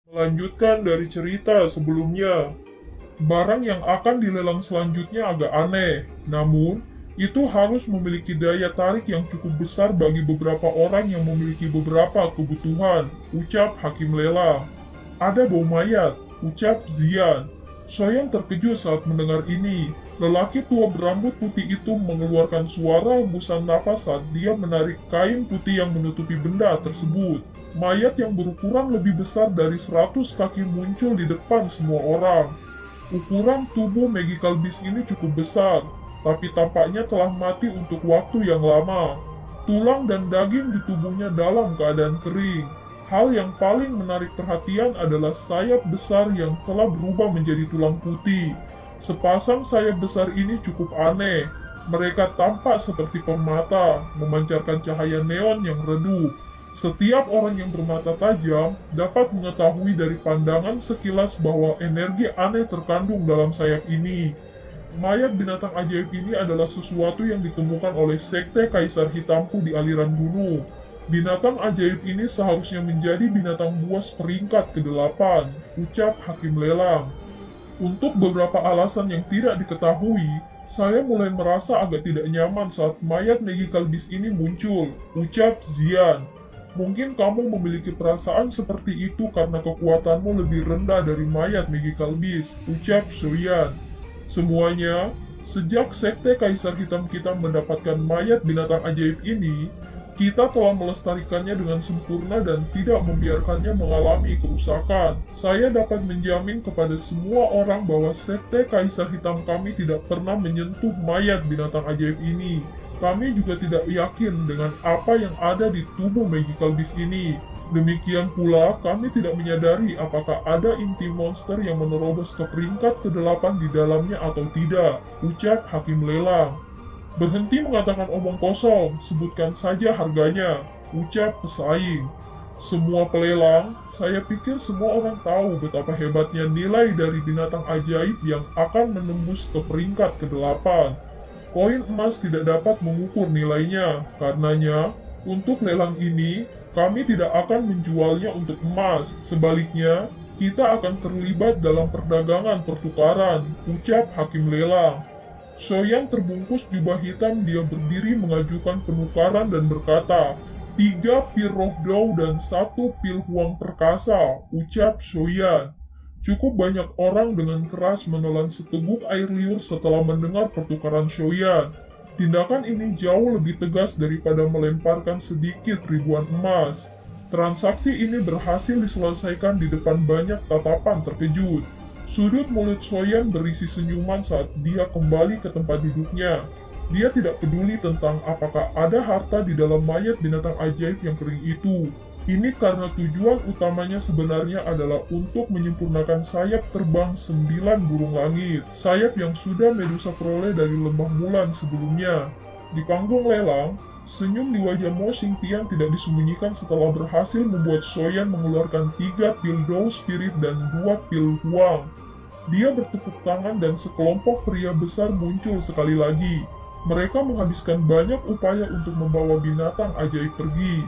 Melanjutkan dari cerita sebelumnya, barang yang akan dilelang selanjutnya agak aneh, namun itu harus memiliki daya tarik yang cukup besar bagi beberapa orang yang memiliki beberapa kebutuhan, ucap Hakim lelang. Ada bau mayat, ucap Zian. Soyan terkejut saat mendengar ini. Lelaki tua berambut putih itu mengeluarkan suara hembusan napas saat dia menarik kain putih yang menutupi benda tersebut. Mayat yang berukuran lebih besar dari 100 kaki muncul di depan semua orang. Ukuran tubuh Magical Beast ini cukup besar, tapi tampaknya telah mati untuk waktu yang lama. Tulang dan daging di tubuhnya dalam keadaan kering. Hal yang paling menarik perhatian adalah sayap besar yang telah berubah menjadi tulang putih. Sepasang sayap besar ini cukup aneh. Mereka tampak seperti permata, memancarkan cahaya neon yang redup. Setiap orang yang bermata tajam dapat mengetahui dari pandangan sekilas bahwa energi aneh terkandung dalam sayap ini. Mayat binatang ajaib ini adalah sesuatu yang ditemukan oleh Sekte Kaisar Hitamku di aliran gunung. Binatang ajaib ini seharusnya menjadi binatang buas peringkat ke-8, ucap Hakim lelang. Untuk beberapa alasan yang tidak diketahui, saya mulai merasa agak tidak nyaman saat mayat Magical Beast ini muncul, ucap Zian. Mungkin kamu memiliki perasaan seperti itu karena kekuatanmu lebih rendah dari mayat Magical Beast, ucap Soyan. Semuanya, sejak Sekte Kaisar Hitam kita mendapatkan mayat binatang ajaib ini, kita telah melestarikannya dengan sempurna dan tidak membiarkannya mengalami kerusakan. Saya dapat menjamin kepada semua orang bahwa Sekte Kaisar Hitam kami tidak pernah menyentuh mayat binatang ajaib ini. Kami juga tidak yakin dengan apa yang ada di tubuh Magical Beast ini. Demikian pula, kami tidak menyadari apakah ada inti monster yang menerobos ke peringkat ke-8 di dalamnya atau tidak, ucap Hakim lelang. Berhenti mengatakan omong kosong, sebutkan saja harganya, ucap pesaing. Semua pelelang, saya pikir semua orang tahu betapa hebatnya nilai dari binatang ajaib yang akan menembus ke peringkat ke-8. Koin emas tidak dapat mengukur nilainya, karenanya, untuk lelang ini, kami tidak akan menjualnya untuk emas. Sebaliknya, kita akan terlibat dalam perdagangan pertukaran, ucap Hakim lelang. Soyan terbungkus jubah hitam, dia berdiri mengajukan penukaran dan berkata, 3 pil roh dao dan 1 pil huang perkasa, ucap Soyan. Cukup banyak orang dengan keras menelan seteguk air liur setelah mendengar pertukaran Soyan. Tindakan ini jauh lebih tegas daripada melemparkan sedikit ribuan emas. Transaksi ini berhasil diselesaikan di depan banyak tatapan terkejut. Sudut mulut Soyan berisi senyuman saat dia kembali ke tempat duduknya. Dia tidak peduli tentang apakah ada harta di dalam mayat binatang ajaib yang kering itu. Ini karena tujuan utamanya sebenarnya adalah untuk menyempurnakan sayap terbang 9 burung langit. Sayap yang sudah Medusa peroleh dari lembah Mulan sebelumnya. Di panggung lelang, senyum di wajah Mo Xingtian tidak disembunyikan setelah berhasil membuat Soyan mengeluarkan 3 pil Dao Spirit dan 2 pil Huang. Dia bertepuk tangan dan sekelompok pria besar muncul sekali lagi. Mereka menghabiskan banyak upaya untuk membawa binatang ajaib pergi.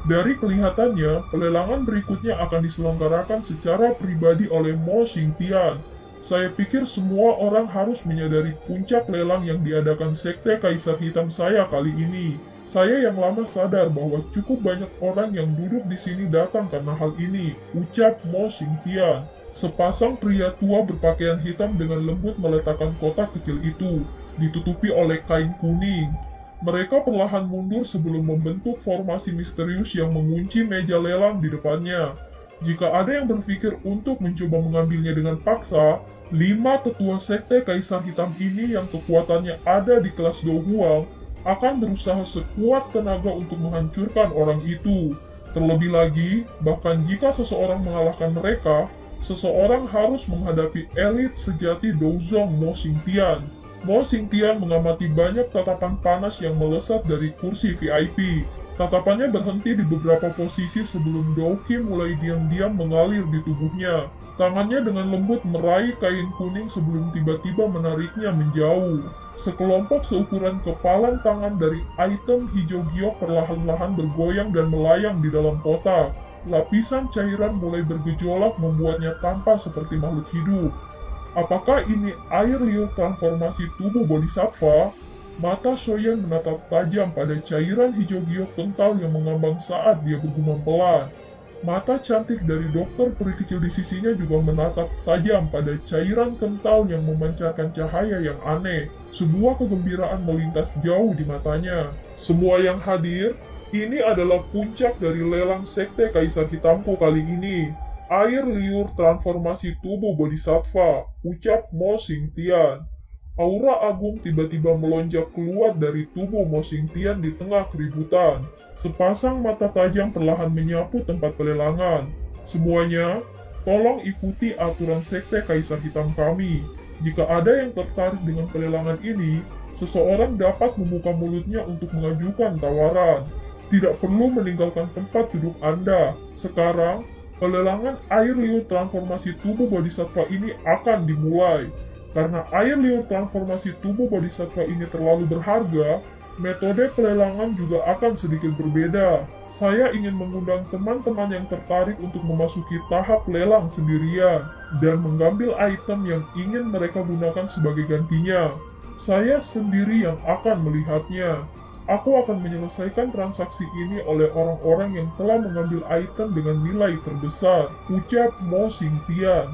Dari kelihatannya, pelelangan berikutnya akan diselenggarakan secara pribadi oleh Mo Xingtian. Saya pikir semua orang harus menyadari puncak lelang yang diadakan Sekte Kaisar Hitam saya kali ini. Saya yang lama sadar bahwa cukup banyak orang yang duduk di sini datang karena hal ini, ucap Mo Xingtian. Sepasang pria tua berpakaian hitam dengan lembut meletakkan kotak kecil itu, ditutupi oleh kain kuning. Mereka perlahan mundur sebelum membentuk formasi misterius yang mengunci meja lelang di depannya. Jika ada yang berpikir untuk mencoba mengambilnya dengan paksa, 5 tetua Sekte Kaisar Hitam ini yang kekuatannya ada di kelas Douhuang akan berusaha sekuat tenaga untuk menghancurkan orang itu. Terlebih lagi, bahkan jika seseorang mengalahkan mereka, seseorang harus menghadapi elit sejati Douzong Mo Xingtian. Mo Xingtian mengamati banyak tatapan panas yang melesat dari kursi VIP. Tatapannya berhenti di beberapa posisi sebelum Douki mulai diam-diam mengalir di tubuhnya. Tangannya dengan lembut meraih kain kuning sebelum tiba-tiba menariknya menjauh. Sekelompok seukuran kepalan tangan dari item hijau giok perlahan-lahan bergoyang dan melayang di dalam kotak. lapisan cairan mulai bergejolak membuatnya tampak seperti makhluk hidup. Apakah ini air liur transformasi tubuh Bodhisattva? Mata Shoyan menatap tajam pada cairan hijau giok kental yang mengambang saat dia bergumam pelan. Mata cantik dari dokter peri kecil di sisinya juga menatap tajam pada cairan kental yang memancarkan cahaya yang aneh. Sebuah kegembiraan melintas jauh di matanya. Semua yang hadir, ini adalah puncak dari lelang sekte Kaisar Hitamku kali ini. Air liur transformasi tubuh Bodhisattva, ucap Mo Xingtian. Aura agung tiba-tiba melonjak keluar dari tubuh Mo Xingtian di tengah keributan. Sepasang mata tajam perlahan menyapu tempat pelelangan. Semuanya, tolong ikuti aturan sekte Kaisar Hitam kami. Jika ada yang tertarik dengan pelelangan ini, seseorang dapat membuka mulutnya untuk mengajukan tawaran. Tidak perlu meninggalkan tempat duduk Anda. Sekarang, pelelangan air liur transformasi tubuh Bodhisattva ini akan dimulai. Karena air liur transformasi tubuh Bodhisattva ini terlalu berharga, metode pelelangan juga akan sedikit berbeda. Saya ingin mengundang teman-teman yang tertarik untuk memasuki tahap lelang sendirian dan mengambil item yang ingin mereka gunakan sebagai gantinya. Saya sendiri yang akan melihatnya. Aku akan menyelesaikan transaksi ini oleh orang-orang yang telah mengambil item dengan nilai terbesar, ucap Mo Xingtian.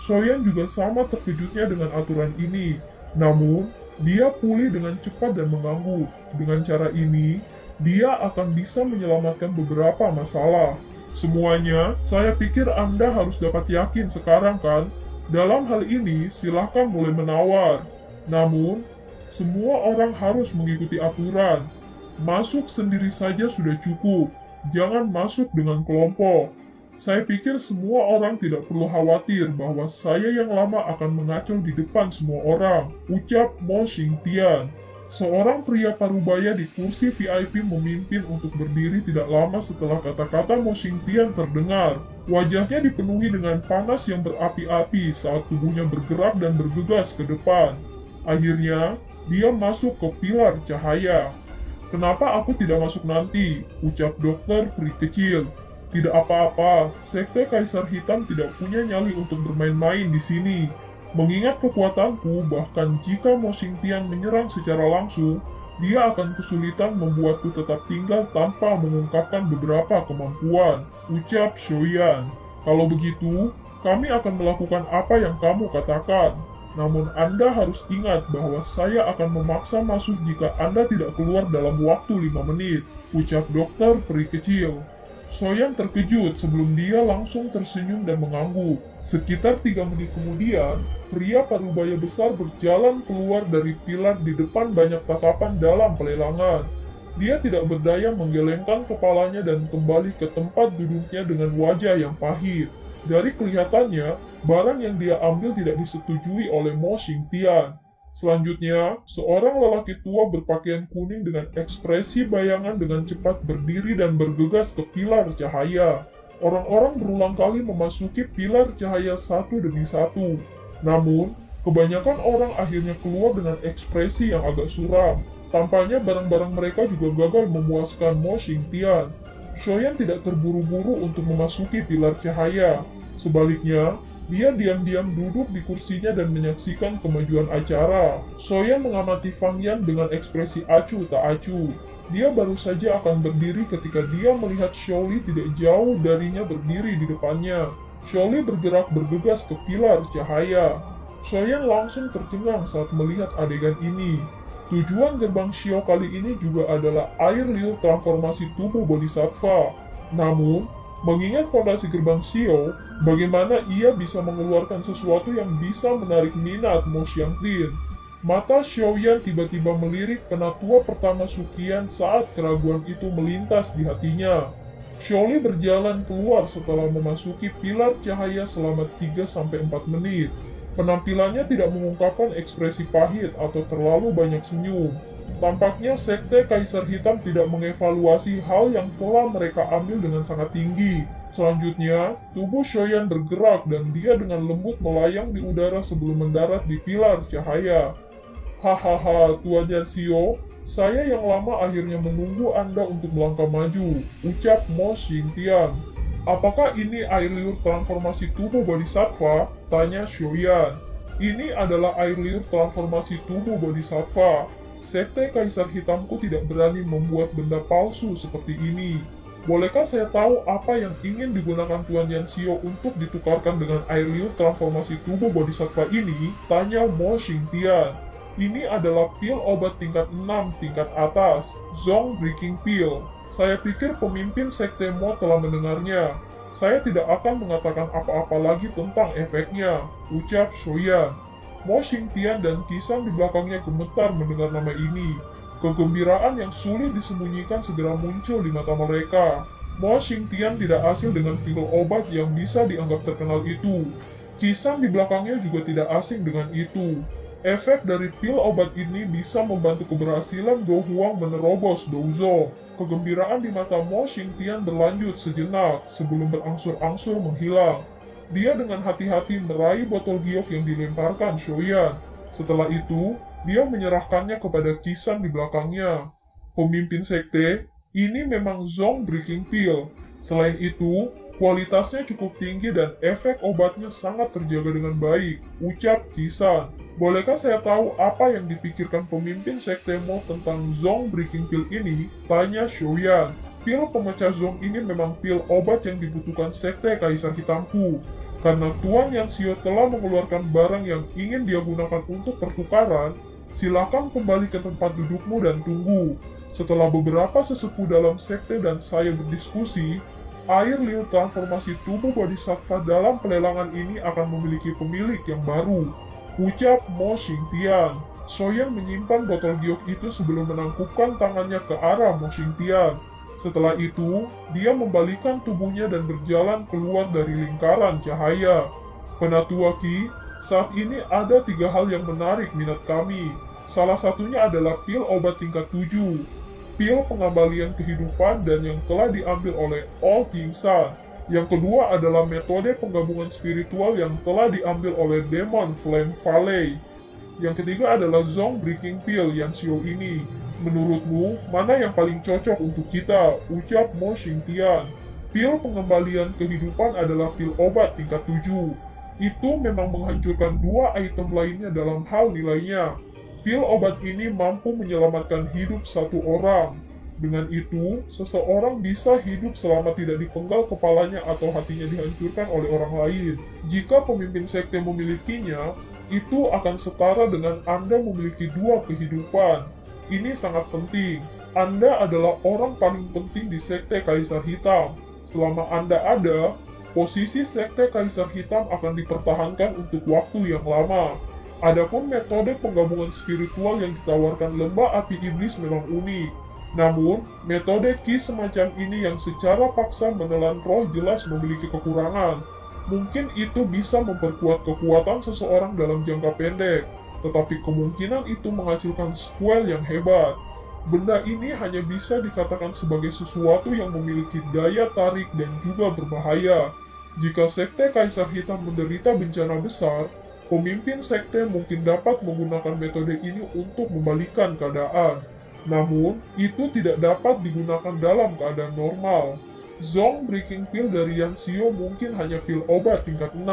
Shoyan juga sama terkejutnya dengan aturan ini. Namun, dia pulih dengan cepat dan mengangguk. Dengan cara ini, dia akan bisa menyelamatkan beberapa masalah. Semuanya, saya pikir Anda harus dapat yakin sekarang kan? Dalam hal ini, silahkan mulai menawar. Namun, semua orang harus mengikuti aturan. Masuk sendiri saja sudah cukup. Jangan masuk dengan kelompok. Saya pikir semua orang tidak perlu khawatir bahwa saya yang lama akan mengacau di depan semua orang, ucap Mo Xingtian. Seorang pria parubaya di kursi VIP memimpin untuk berdiri tidak lama setelah kata-kata Mo Xingtian terdengar. Wajahnya dipenuhi dengan panas yang berapi-api saat tubuhnya bergerak dan bergegas ke depan. Akhirnya, dia masuk ke pilar cahaya. Kenapa aku tidak masuk nanti? Ucap dokter peri kecil. Tidak apa-apa, sekte Kaisar Hitam tidak punya nyali untuk bermain-main di sini. Mengingat kekuatanku, bahkan jika Mo Xingtian menyerang secara langsung, dia akan kesulitan membuatku tetap tinggal tanpa mengungkapkan beberapa kemampuan, ucap Shoyan. Kalau begitu, kami akan melakukan apa yang kamu katakan. Namun Anda harus ingat bahwa saya akan memaksa masuk jika Anda tidak keluar dalam waktu 5 menit, ucap dokter peri kecil. Shoyan terkejut sebelum dia langsung tersenyum dan mengangguk. Sekitar 3 menit kemudian, pria parubaya besar berjalan keluar dari pilar di depan banyak tatapan dalam pelelangan. Dia tidak berdaya menggelengkan kepalanya dan kembali ke tempat duduknya dengan wajah yang pahit. Dari kelihatannya, barang yang dia ambil tidak disetujui oleh Mo Xingtian. Selanjutnya, seorang lelaki tua berpakaian kuning dengan ekspresi bayangan dengan cepat berdiri dan bergegas ke pilar cahaya. Orang-orang berulang kali memasuki pilar cahaya satu demi satu. Namun, kebanyakan orang akhirnya keluar dengan ekspresi yang agak suram. Tampaknya barang-barang mereka juga gagal memuaskan Mo Xingtian. Shoyan tidak terburu-buru untuk memasuki pilar cahaya. Sebaliknya, dia diam-diam duduk di kursinya dan menyaksikan kemajuan acara. Shoyan mengamati Fang Yan dengan ekspresi acuh tak acuh. Dia baru saja akan berdiri ketika dia melihat Xiaoli tidak jauh darinya berdiri di depannya. Xiaoli bergerak bergegas ke pilar cahaya. Shoyan langsung tercengang saat melihat adegan ini. Tujuan gerbang Xiao kali ini juga adalah air liur transformasi tubuh Bodhisattva. Namun, mengingat fondasi gerbang Xiao, bagaimana ia bisa mengeluarkan sesuatu yang bisa menarik minat Mo Xiangtin? Mata Xiaoyan tiba-tiba melirik penatua pertama Suqian saat keraguan itu melintas di hatinya. Xiaoli berjalan keluar setelah memasuki pilar cahaya selama 3-4 menit. Penampilannya tidak mengungkapkan ekspresi pahit atau terlalu banyak senyum. Tampaknya sekte Kaisar Hitam tidak mengevaluasi hal yang telah mereka ambil dengan sangat tinggi. Selanjutnya, tubuh Shoyan bergerak dan dia dengan lembut melayang di udara sebelum mendarat di pilar cahaya. Hahaha, Tuan Yansio, saya yang lama akhirnya menunggu Anda untuk melangkah maju, ucap Mo Xingtian. Apakah ini air liur transformasi tubuh Bodhisattva? Tanya Shoyan. Ini adalah air liur transformasi tubuh Bodhisattva. Sekte Kaisar Hitamku tidak berani membuat benda palsu seperti ini. Bolehkah saya tahu apa yang ingin digunakan Tuan Yanxio untuk ditukarkan dengan air liur transformasi tubuh Bodhisattva ini? Tanya Mo Xingtian. Ini adalah pil obat tingkat 6 tingkat atas, Zong Breaking Pill. Saya pikir pemimpin Sekte Mo telah mendengarnya. Saya tidak akan mengatakan apa-apa lagi tentang efeknya, ucap Shoyan. Mo Xingtian dan Qisan di belakangnya gemetar mendengar nama ini. Kegembiraan yang sulit disembunyikan segera muncul di mata mereka. Mo Xingtian tidak asing dengan pil obat yang bisa dianggap terkenal itu. Qisan di belakangnya juga tidak asing dengan itu. Efek dari pil obat ini bisa membantu keberhasilan Do Huang menerobos Douzong. Kegembiraan di mata Mo Xingtian berlanjut sejenak sebelum berangsur-angsur menghilang. Dia dengan hati-hati meraih botol giok yang dilemparkan Shoyan. Setelah itu, dia menyerahkannya kepada Qisan di belakangnya. Pemimpin sekte, ini memang Zong Breaking Pill. Selain itu, kualitasnya cukup tinggi dan efek obatnya sangat terjaga dengan baik, ucap Qisan. Bolehkah saya tahu apa yang dipikirkan pemimpin Sekte Mo tentang Zong Breaking Pill ini? Tanya Shoyan. Pil pemecah Zong ini memang pil obat yang dibutuhkan Sekte Kaisar Hitamku. Karena Tuan Yanxio telah mengeluarkan barang yang ingin dia gunakan untuk pertukaran, silakan kembali ke tempat dudukmu dan tunggu. Setelah beberapa sesepuh dalam sekte dan saya berdiskusi, air liur transformasi tubuh Bodhisattva dalam pelelangan ini akan memiliki pemilik yang baru, ucap Mo Xingtian. Shoyan menyimpan botol giok itu sebelum menangkupkan tangannya ke arah Mo Xingtian. Setelah itu, dia membalikan tubuhnya dan berjalan keluar dari lingkaran cahaya. Penatua Qi, saat ini ada 3 hal yang menarik minat kami. Salah satunya adalah pil obat tingkat 7, pil pengembalian kehidupan dan yang telah diambil oleh All King San. Yang kedua adalah metode penggabungan spiritual yang telah diambil oleh Demon Flame Valley. Yang ketiga adalah Zong Breaking Pill Yanxio ini. Menurutmu, mana yang paling cocok untuk kita? Ucap Mo Xingtian. Pil pengembalian kehidupan adalah pil obat tingkat 7. Itu memang menghancurkan 2 item lainnya dalam hal nilainya. Pil obat ini mampu menyelamatkan hidup 1 orang. Dengan itu, seseorang bisa hidup selama tidak dipenggal kepalanya atau hatinya dihancurkan oleh orang lain. Jika pemimpin sekte memilikinya, itu akan setara dengan Anda memiliki 2 kehidupan. Ini sangat penting. Anda adalah orang paling penting di Sekte Kaisar Hitam. Selama Anda ada, posisi Sekte Kaisar Hitam akan dipertahankan untuk waktu yang lama. Adapun metode penggabungan spiritual yang ditawarkan Lembah Api Iblis memang unik. Namun, metode Qi semacam ini yang secara paksa menelan roh jelas memiliki kekurangan. Mungkin itu bisa memperkuat kekuatan seseorang dalam jangka pendek, tetapi kemungkinan itu menghasilkan sequel yang hebat. Benda ini hanya bisa dikatakan sebagai sesuatu yang memiliki daya tarik dan juga berbahaya. Jika Sekte Kaisar Hitam menderita bencana besar, pemimpin sekte mungkin dapat menggunakan metode ini untuk membalikkan keadaan. Namun, itu tidak dapat digunakan dalam keadaan normal. Zong Breaking Pill dari Yanxio mungkin hanya pil obat tingkat 6,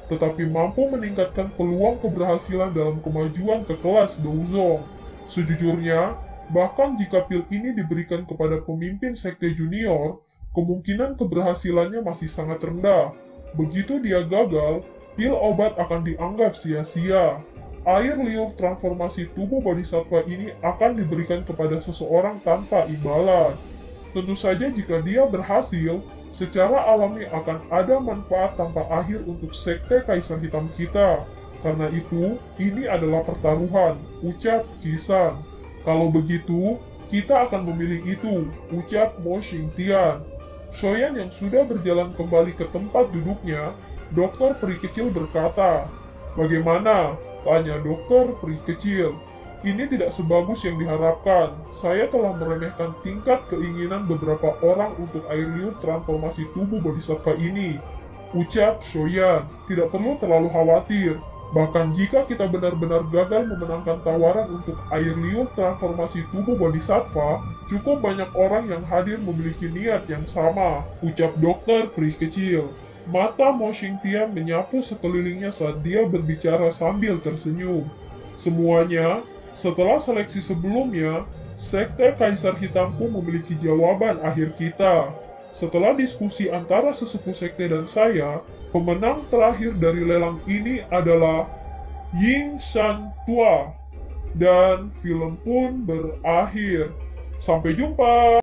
tetapi mampu meningkatkan peluang keberhasilan dalam kemajuan ke kelas Douzong. Sejujurnya, bahkan jika pil ini diberikan kepada pemimpin sekte junior, kemungkinan keberhasilannya masih sangat rendah. Begitu dia gagal, pil obat akan dianggap sia-sia. Air liur transformasi tubuh Bodhisattva ini akan diberikan kepada seseorang tanpa imbalan. Tentu saja jika dia berhasil, secara alami akan ada manfaat tanpa akhir untuk Sekte Kaisar Hitam kita. Karena itu, ini adalah pertaruhan, ucap Qisan. Kalau begitu, kita akan memilih itu, ucap Mo Xingtian. Shoyan yang sudah berjalan kembali ke tempat duduknya, dokter peri kecil berkata, "Bagaimana?" tanya dokter peri kecil. "Ini tidak sebagus yang diharapkan. Saya telah meremehkan tingkat keinginan beberapa orang untuk air liur transformasi tubuh Bodhisattva ini," ucap Shoyan. "Tidak perlu terlalu khawatir. Bahkan jika kita benar-benar gagal memenangkan tawaran untuk air liur transformasi tubuh Bodhisattva, Cukup banyak orang yang hadir memiliki niat yang sama, ucap dokter peri kecil. Mata Mo Xingtian menyapu sekelilingnya saat dia berbicara sambil tersenyum. Semuanya, setelah seleksi sebelumnya, Sekte Kaisar Hitamku memiliki jawaban akhir kita. Setelah diskusi antara sesepuh sekte dan saya, pemenang terakhir dari lelang ini adalah Ying Shan Tua. Dan film pun berakhir. Sampai jumpa!